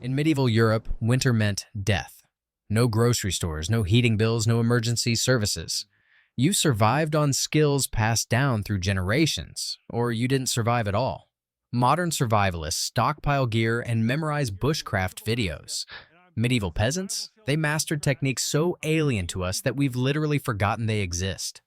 In medieval Europe, winter meant death. No grocery stores, no heating bills, no emergency services. You survived on skills passed down through generations, or you didn't survive at all. Modern survivalists stockpile gear and memorize bushcraft videos. Medieval peasants, they mastered techniques so alien to us that we've literally forgotten they exist.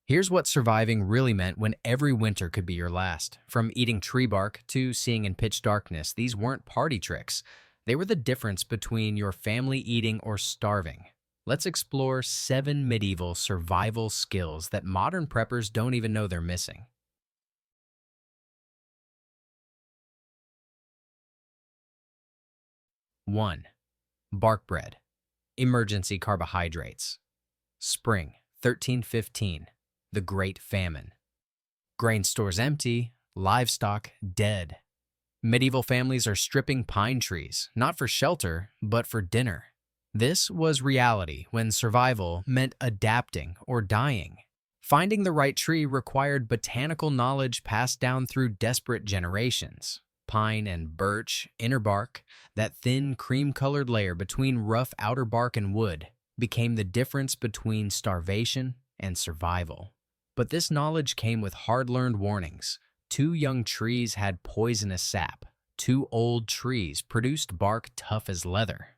Here's what surviving really meant when every winter could be your last. From eating tree bark to seeing in pitch darkness, these weren't party tricks. They were the difference between your family eating or starving. Let's explore 7 medieval survival skills that modern preppers don't even know they're missing. 1. Bark bread. Emergency carbohydrates. Spring, 1315. The Great Famine. Grain stores empty, livestock dead. Medieval families are stripping pine trees, not for shelter, but for dinner. This was reality when survival meant adapting or dying. Finding the right tree required botanical knowledge passed down through desperate generations. Pine and birch, inner bark, that thin cream-colored layer between rough outer bark and wood, became the difference between starvation and survival. But this knowledge came with hard-learned warnings. 2 young trees had poisonous sap. 2 old trees produced bark tough as leather.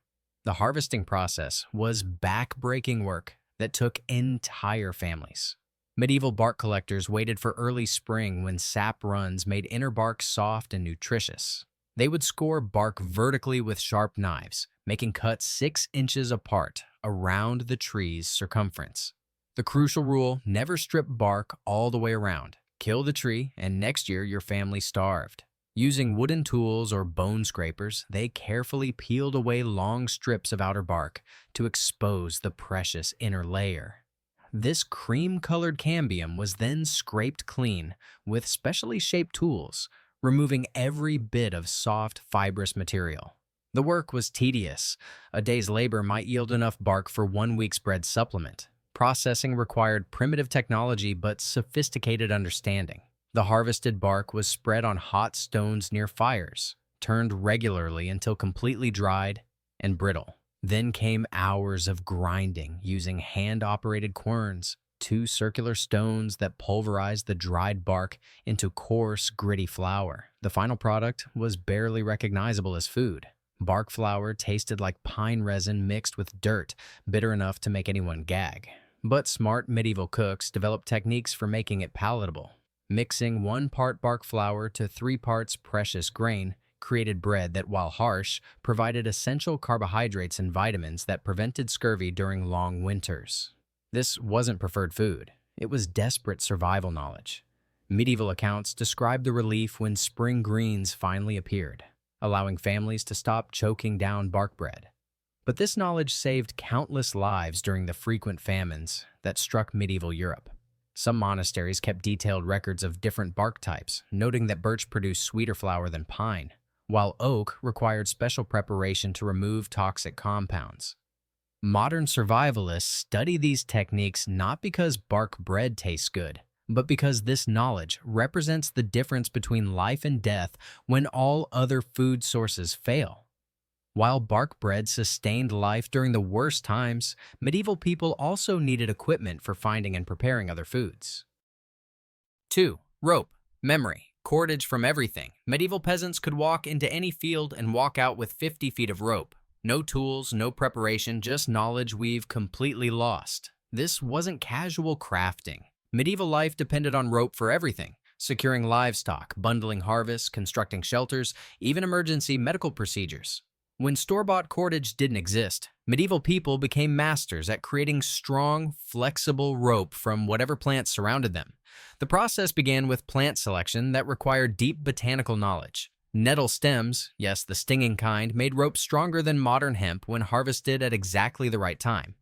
The harvesting process was back-breaking work that took entire families. Medieval bark collectors waited for early spring when sap runs made inner bark soft and nutritious. They would score bark vertically with sharp knives, making cuts 6 inches apart around the tree's circumference. The crucial rule: never strip bark all the way around. Kill the tree, and next year your family starved. Using wooden tools or bone scrapers, they carefully peeled away long strips of outer bark to expose the precious inner layer. This cream-colored cambium was then scraped clean with specially shaped tools, removing every bit of soft, fibrous material. The work was tedious. A day's labor might yield enough bark for 1 week's bread supplement. Processing required primitive technology but sophisticated understanding. The harvested bark was spread on hot stones near fires, turned regularly until completely dried and brittle. Then came hours of grinding using hand-operated querns, 2 circular stones that pulverized the dried bark into coarse, gritty flour. The final product was barely recognizable as food. Bark flour tasted like pine resin mixed with dirt, bitter enough to make anyone gag. But smart medieval cooks developed techniques for making it palatable. Mixing 1 part bark flour to 3 parts precious grain created bread that, while harsh, provided essential carbohydrates and vitamins that prevented scurvy during long winters. This wasn't preferred food. It was desperate survival knowledge. Medieval accounts describe the relief when spring greens finally appeared, allowing families to stop choking down bark bread. But this knowledge saved countless lives during the frequent famines that struck medieval Europe. Some monasteries kept detailed records of different bark types, noting that birch produced sweeter flour than pine, while oak required special preparation to remove toxic compounds. Modern survivalists study these techniques not because bark bread tastes good, but because this knowledge represents the difference between life and death when all other food sources fail. While bark bread sustained life during the worst times, medieval people also needed equipment for finding and preparing other foods. 2. Rope. Memory. Cordage from everything. Medieval peasants could walk into any field and walk out with 50 feet of rope. No tools, no preparation, just knowledge we've completely lost. This wasn't casual crafting. Medieval life depended on rope for everything: securing livestock, bundling harvests, constructing shelters, even emergency medical procedures. When store-bought cordage didn't exist, medieval people became masters at creating strong, flexible rope from whatever plants surrounded them. The process began with plant selection that required deep botanical knowledge. Nettle stems, yes, the stinging kind, made rope stronger than modern hemp when harvested at exactly the right time.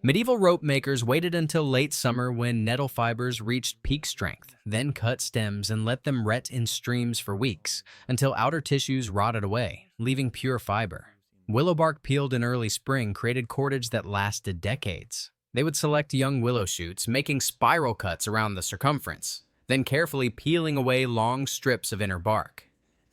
Medieval rope makers waited until late summer when nettle fibers reached peak strength, then cut stems and let them rot in streams for weeks, until outer tissues rotted away, leaving pure fiber. Willow bark peeled in early spring created cordage that lasted decades. They would select young willow shoots, making spiral cuts around the circumference, then carefully peeling away long strips of inner bark.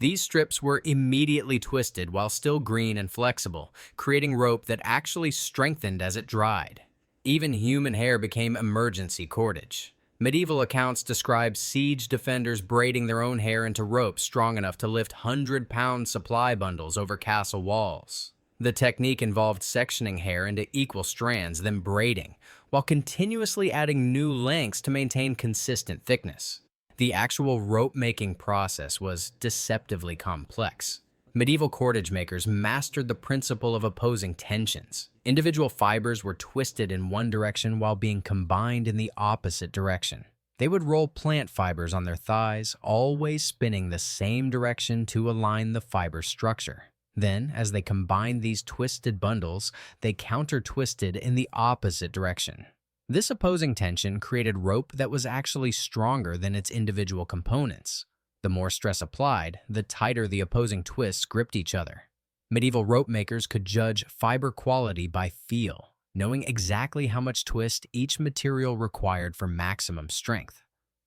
These strips were immediately twisted while still green and flexible, creating rope that actually strengthened as it dried. Even human hair became emergency cordage. Medieval accounts describe siege defenders braiding their own hair into ropes strong enough to lift 100-pound supply bundles over castle walls. The technique involved sectioning hair into equal strands, then braiding, while continuously adding new lengths to maintain consistent thickness. The actual rope-making process was deceptively complex. Medieval cordage makers mastered the principle of opposing tensions. Individual fibers were twisted in one direction while being combined in the opposite direction. They would roll plant fibers on their thighs, always spinning the same direction to align the fiber structure. Then, as they combined these twisted bundles, they counter-twisted in the opposite direction. This opposing tension created rope that was actually stronger than its individual components. The more stress applied, the tighter the opposing twists gripped each other. Medieval rope makers could judge fiber quality by feel, knowing exactly how much twist each material required for maximum strength.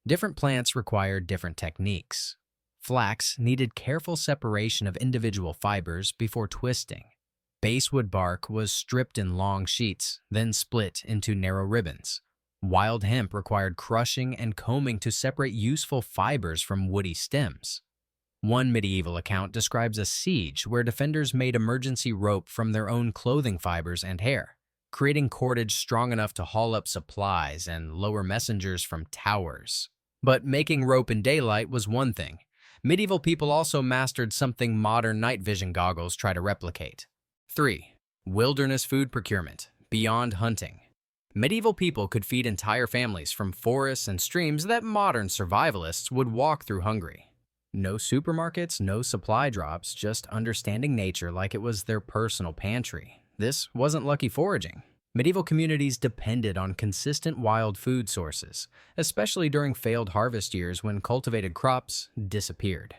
Different plants required different techniques. Flax needed careful separation of individual fibers before twisting. Basswood bark was stripped in long sheets, then split into narrow ribbons. Wild hemp required crushing and combing to separate useful fibers from woody stems. One medieval account describes a siege where defenders made emergency rope from their own clothing fibers and hair, creating cordage strong enough to haul up supplies and lower messengers from towers. But making rope in daylight was one thing. Medieval people also mastered something modern night vision goggles try to replicate. 3. Wilderness food procurement, beyond hunting. Medieval people could feed entire families from forests and streams that modern survivalists would walk through hungry. No supermarkets, no supply drops, just understanding nature like it was their personal pantry. This wasn't lucky foraging. Medieval communities depended on consistent wild food sources, especially during failed harvest years when cultivated crops disappeared.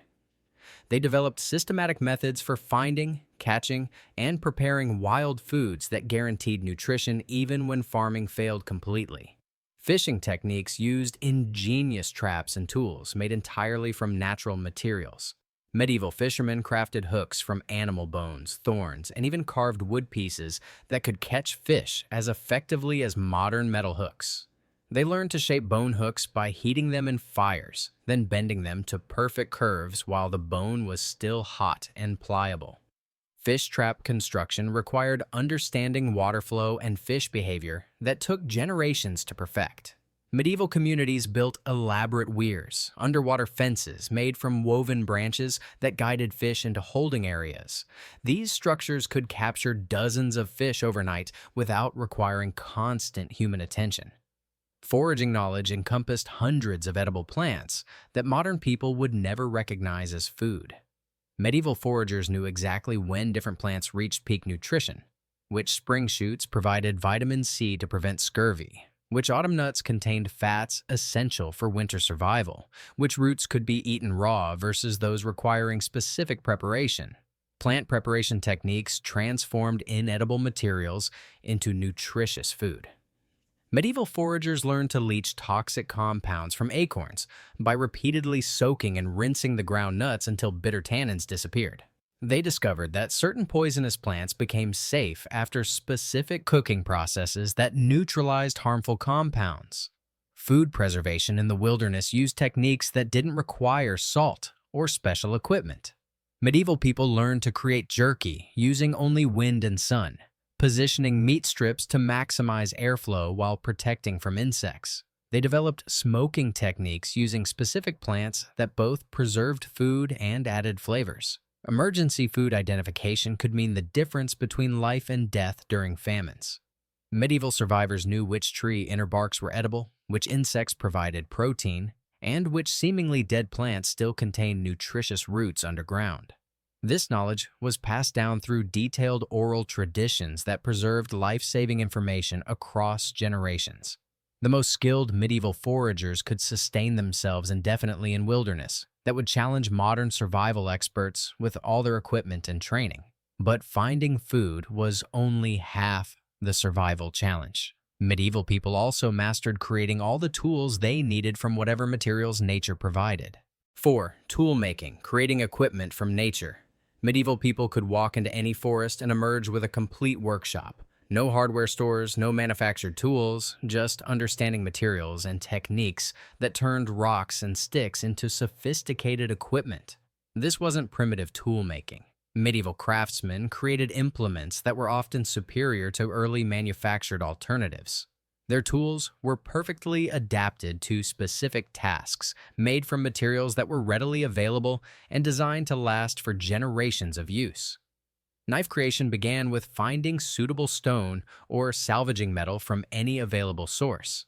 They developed systematic methods for finding, catching, and preparing wild foods that guaranteed nutrition even when farming failed completely. Fishing techniques used ingenious traps and tools made entirely from natural materials. Medieval fishermen crafted hooks from animal bones, thorns, and even carved wood pieces that could catch fish as effectively as modern metal hooks. They learned to shape bone hooks by heating them in fires, then bending them to perfect curves while the bone was still hot and pliable. Fish trap construction required understanding water flow and fish behavior that took generations to perfect. Medieval communities built elaborate weirs, underwater fences made from woven branches that guided fish into holding areas. These structures could capture dozens of fish overnight without requiring constant human attention. Foraging knowledge encompassed hundreds of edible plants that modern people would never recognize as food. Medieval foragers knew exactly when different plants reached peak nutrition, which spring shoots provided vitamin C to prevent scurvy, which autumn nuts contained fats essential for winter survival, which roots could be eaten raw versus those requiring specific preparation. Plant preparation techniques transformed inedible materials into nutritious food. Medieval foragers learned to leach toxic compounds from acorns by repeatedly soaking and rinsing the ground nuts until bitter tannins disappeared. They discovered that certain poisonous plants became safe after specific cooking processes that neutralized harmful compounds. Food preservation in the wilderness used techniques that didn't require salt or special equipment. Medieval people learned to create jerky using only wind and sun, positioning meat strips to maximize airflow while protecting from insects. They developed smoking techniques using specific plants that both preserved food and added flavors. Emergency food identification could mean the difference between life and death during famines. Medieval survivors knew which tree inner barks were edible, which insects provided protein, and which seemingly dead plants still contained nutritious roots underground. This knowledge was passed down through detailed oral traditions that preserved life-saving information across generations. The most skilled medieval foragers could sustain themselves indefinitely in wilderness that would challenge modern survival experts with all their equipment and training. But finding food was only half the survival challenge. Medieval people also mastered creating all the tools they needed from whatever materials nature provided. 4. Tool making, creating equipment from nature. Medieval people could walk into any forest and emerge with a complete workshop. No hardware stores, no manufactured tools, just understanding materials and techniques that turned rocks and sticks into sophisticated equipment. This wasn't primitive tool making. Medieval craftsmen created implements that were often superior to early manufactured alternatives. Their tools were perfectly adapted to specific tasks, made from materials that were readily available and designed to last for generations of use. Knife creation began with finding suitable stone or salvaging metal from any available source.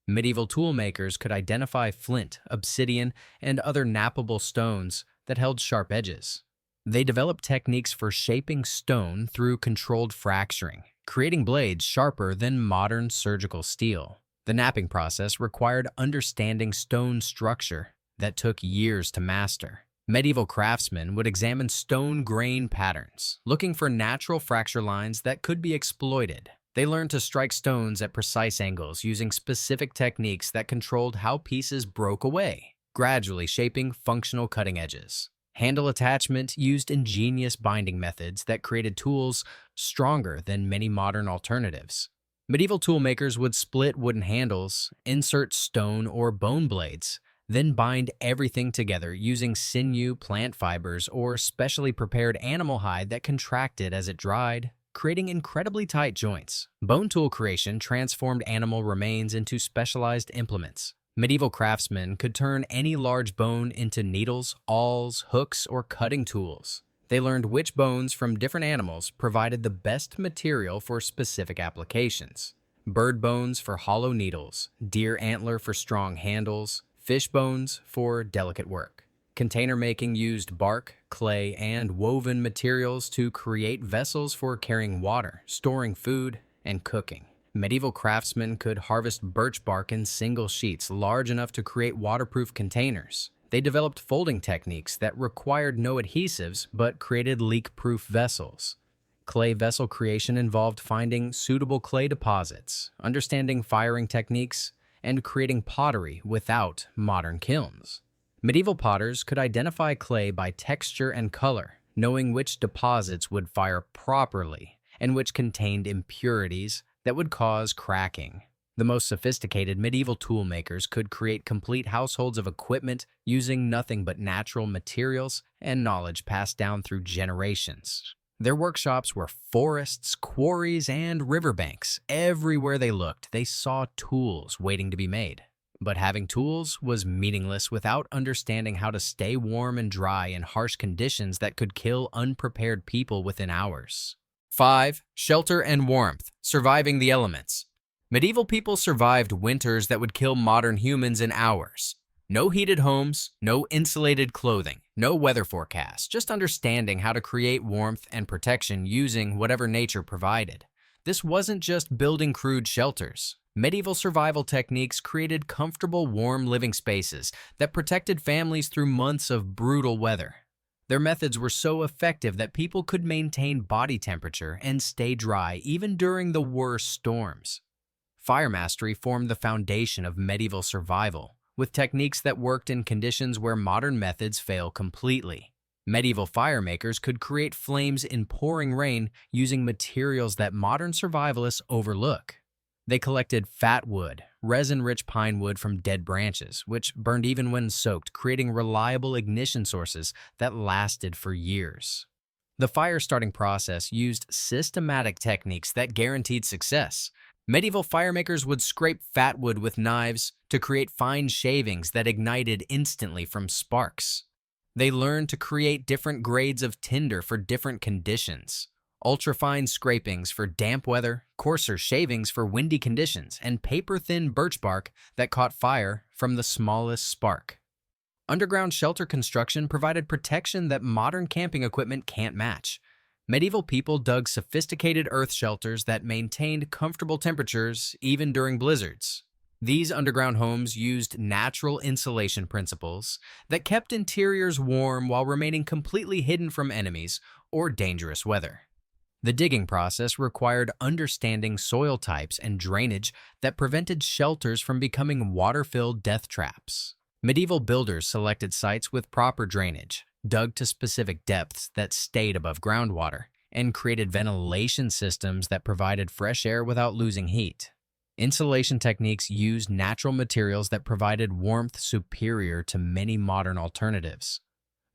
Medieval tool makers could identify flint, obsidian, and other knappable stones that held sharp edges. They developed techniques for shaping stone through controlled fracturing, creating blades sharper than modern surgical steel. The knapping process required understanding stone structure that took years to master. Medieval craftsmen would examine stone grain patterns, looking for natural fracture lines that could be exploited. They learned to strike stones at precise angles using specific techniques that controlled how pieces broke away, gradually shaping functional cutting edges. Handle attachment used ingenious binding methods that created tools stronger than many modern alternatives. Medieval toolmakers would split wooden handles, insert stone or bone blades, then bind everything together using sinew, plant fibers, or specially prepared animal hide that contracted as it dried, creating incredibly tight joints. Bone tool creation transformed animal remains into specialized implements. Medieval craftsmen could turn any large bone into needles, awls, hooks, or cutting tools. They learned which bones from different animals provided the best material for specific applications. Bird bones for hollow needles, deer antler for strong handles, fish bones for delicate work. Container making used bark, clay, and woven materials to create vessels for carrying water, storing food, and cooking. Medieval craftsmen could harvest birch bark in single sheets large enough to create waterproof containers. They developed folding techniques that required no adhesives but created leak-proof vessels. Clay vessel creation involved finding suitable clay deposits, understanding firing techniques, and creating pottery without modern kilns. Medieval potters could identify clay by texture and color, knowing which deposits would fire properly and which contained impurities that would cause cracking. The most sophisticated medieval tool makers could create complete households of equipment using nothing but natural materials and knowledge passed down through generations. Their workshops were forests, quarries, and riverbanks. Everywhere they looked, they saw tools waiting to be made. But having tools was meaningless without understanding how to stay warm and dry in harsh conditions that could kill unprepared people within hours. 5. Shelter and warmth, surviving the elements. Medieval people survived winters that would kill modern humans in hours. No heated homes, no insulated clothing, no weather forecasts, just understanding how to create warmth and protection using whatever nature provided. This wasn't just building crude shelters. Medieval survival techniques created comfortable, warm living spaces that protected families through months of brutal weather. Their methods were so effective that people could maintain body temperature and stay dry even during the worst storms. Fire mastery formed the foundation of medieval survival, with techniques that worked in conditions where modern methods fail completely. Medieval fire makers could create flames in pouring rain using materials that modern survivalists overlook. They collected fat wood, resin-rich pine wood from dead branches, which burned even when soaked, creating reliable ignition sources that lasted for years. The fire-starting process used systematic techniques that guaranteed success. Medieval firemakers would scrape fat wood with knives to create fine shavings that ignited instantly from sparks. They learned to create different grades of tinder for different conditions. Ultrafine scrapings for damp weather, coarser shavings for windy conditions, and paper-thin birch bark that caught fire from the smallest spark. Underground shelter construction provided protection that modern camping equipment can't match. Medieval people dug sophisticated earth shelters that maintained comfortable temperatures even during blizzards. These underground homes used natural insulation principles that kept interiors warm while remaining completely hidden from enemies or dangerous weather. The digging process required understanding soil types and drainage that prevented shelters from becoming water-filled death traps. Medieval builders selected sites with proper drainage, dug to specific depths that stayed above groundwater, and created ventilation systems that provided fresh air without losing heat. Insulation techniques used natural materials that provided warmth superior to many modern alternatives.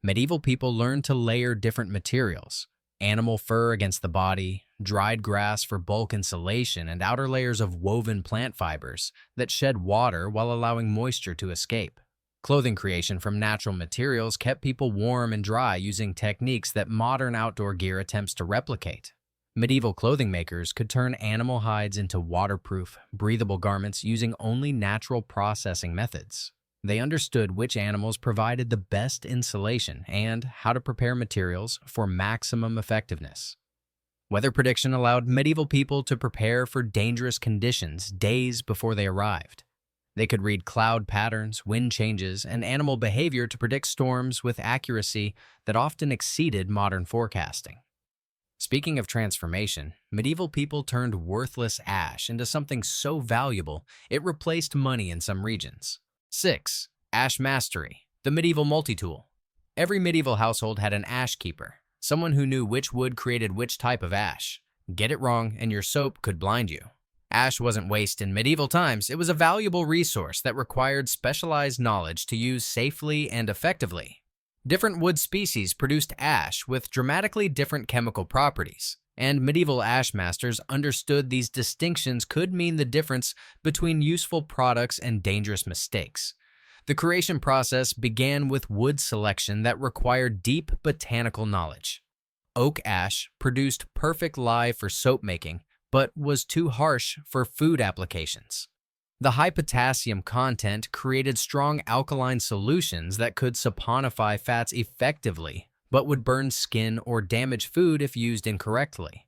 Medieval people learned to layer different materials: animal fur against the body, dried grass for bulk insulation, and outer layers of woven plant fibers that shed water while allowing moisture to escape. Clothing creation from natural materials kept people warm and dry using techniques that modern outdoor gear attempts to replicate. Medieval clothing makers could turn animal hides into waterproof, breathable garments using only natural processing methods. They understood which animals provided the best insulation and how to prepare materials for maximum effectiveness. Weather prediction allowed medieval people to prepare for dangerous conditions days before they arrived. They could read cloud patterns, wind changes, and animal behavior to predict storms with accuracy that often exceeded modern forecasting. Speaking of transformation, medieval people turned worthless ash into something so valuable it replaced money in some regions. 6. Ash mastery, the medieval multi-tool. Every medieval household had an ash keeper, someone who knew which wood created which type of ash. Get it wrong and your soap could blind you. Ash wasn't waste in medieval times. It was a valuable resource that required specialized knowledge to use safely and effectively. Different wood species produced ash with dramatically different chemical properties, and medieval ash masters understood these distinctions could mean the difference between useful products and dangerous mistakes. The creation process began with wood selection that required deep botanical knowledge. Oak ash produced perfect lye for soap making, but was too harsh for food applications. The high potassium content created strong alkaline solutions that could saponify fats effectively, but would burn skin or damage food if used incorrectly.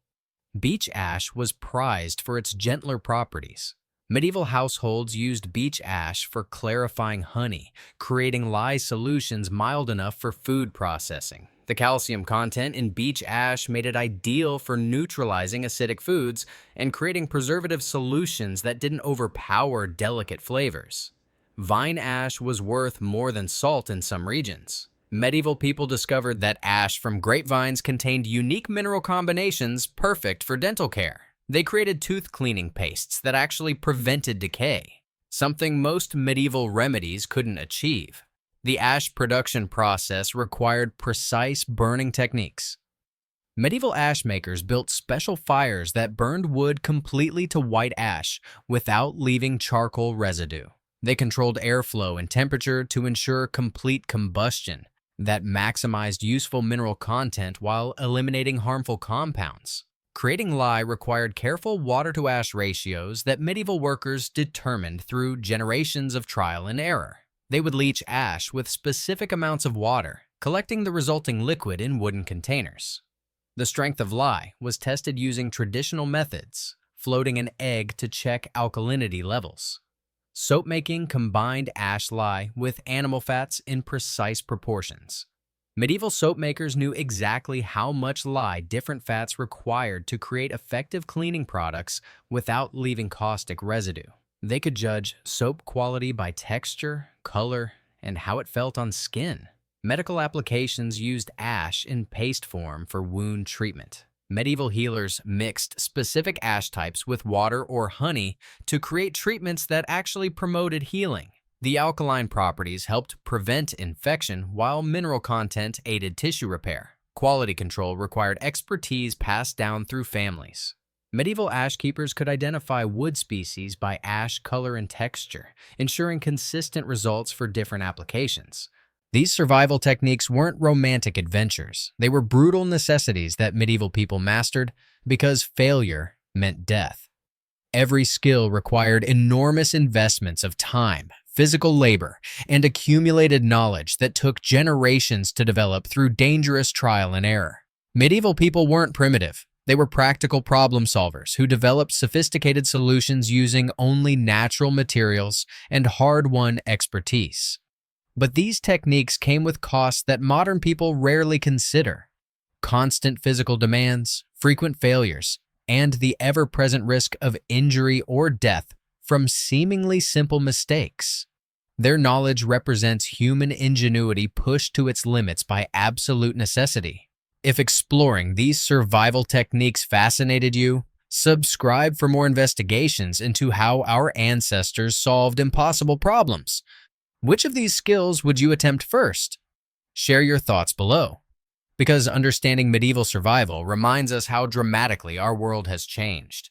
Beech ash was prized for its gentler properties. Medieval households used beech ash for clarifying honey, creating lye solutions mild enough for food processing. The calcium content in beech ash made it ideal for neutralizing acidic foods and creating preservative solutions that didn't overpower delicate flavors. Vine ash was worth more than salt in some regions. Medieval people discovered that ash from grapevines contained unique mineral combinations perfect for dental care. They created tooth cleaning pastes that actually prevented decay, something most medieval remedies couldn't achieve. The ash production process required precise burning techniques. Medieval ash makers built special fires that burned wood completely to white ash without leaving charcoal residue. They controlled airflow and temperature to ensure complete combustion that maximized useful mineral content while eliminating harmful compounds. Creating lye required careful water-to-ash ratios that medieval workers determined through generations of trial and error. They would leach ash with specific amounts of water, collecting the resulting liquid in wooden containers. The strength of lye was tested using traditional methods, floating an egg to check alkalinity levels. Soap making combined ash lye with animal fats in precise proportions. Medieval soap makers knew exactly how much lye different fats required to create effective cleaning products without leaving caustic residue. They could judge soap quality by texture, color, and how it felt on skin. Medical applications used ash in paste form for wound treatment. Medieval healers mixed specific ash types with water or honey to create treatments that actually promoted healing. The alkaline properties helped prevent infection, while mineral content aided tissue repair. Quality control required expertise passed down through families. Medieval ash keepers could identify wood species by ash color and texture, ensuring consistent results for different applications. These survival techniques weren't romantic adventures. They were brutal necessities that medieval people mastered because failure meant death. Every skill required enormous investments of time, physical labor, and accumulated knowledge that took generations to develop through dangerous trial and error. Medieval people weren't primitive. They were practical problem solvers who developed sophisticated solutions using only natural materials and hard-won expertise. But these techniques came with costs that modern people rarely consider: constant physical demands, frequent failures, and the ever-present risk of injury or death from seemingly simple mistakes. Their knowledge represents human ingenuity pushed to its limits by absolute necessity. If exploring these survival techniques fascinated you, subscribe for more investigations into how our ancestors solved impossible problems. Which of these skills would you attempt first? Share your thoughts below, because understanding medieval survival reminds us how dramatically our world has changed.